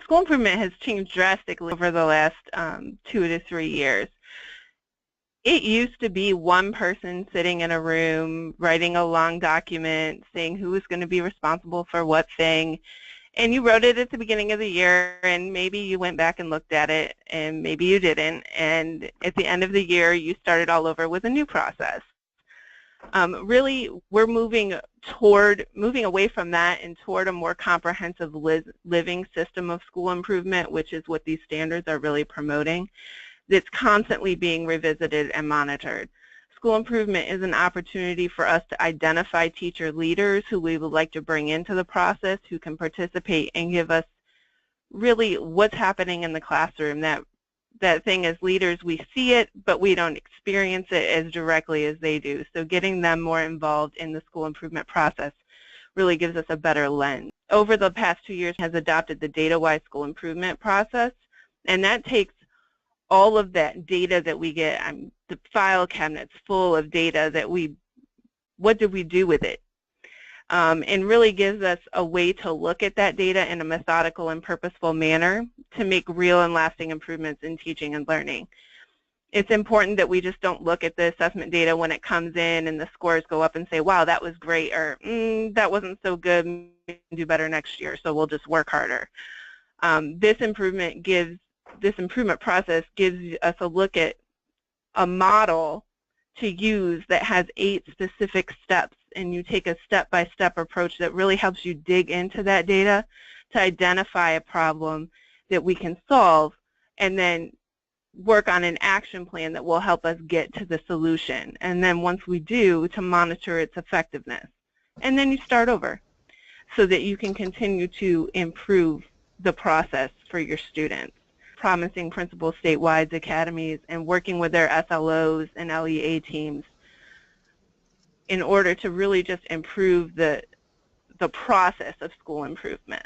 School improvement has changed drastically over the last 2 to 3 years. It used to be one person sitting in a room writing a long document saying who was going to be responsible for what thing, and you wrote it at the beginning of the year, and maybe you went back and looked at it, and maybe you didn't, and at the end of the year you started all over with a new process. Really, we're moving away from that and toward a more comprehensive living system of school improvement, which is what these standards are really promoting, that's constantly being revisited and monitored. School improvement is an opportunity for us to identify teacher leaders who we would like to bring into the process, who can participate and give us really what's happening in the classroom. That thing as leaders, we see it, but we don't experience it as directly as they do. So getting them more involved in the school improvement process really gives us a better lens. Over the past 2 years, has adopted the data-wise school improvement process, and that takes all of that data that we get. The file cabinet's full of data that what did we do with it? And really gives us a way to look at that data in a methodical and purposeful manner to make real and lasting improvements in teaching and learning. It's important that we just don't look at the assessment data when it comes in and the scores go up and say, wow, that was great, or that wasn't so good, we can do better next year, so we'll just work harder. This improvement process gives us a look at a model to use that has 8 specific steps, and you take a step-by-step approach that really helps you dig into that data to identify a problem that we can solve, and then work on an action plan that will help us get to the solution. And then once we do, to monitor its effectiveness. And then you start over so that you can continue to improve the process for your students. Promising principals statewide, academies, and working with their SLOs and LEA teams in order to really just improve the process of school improvement.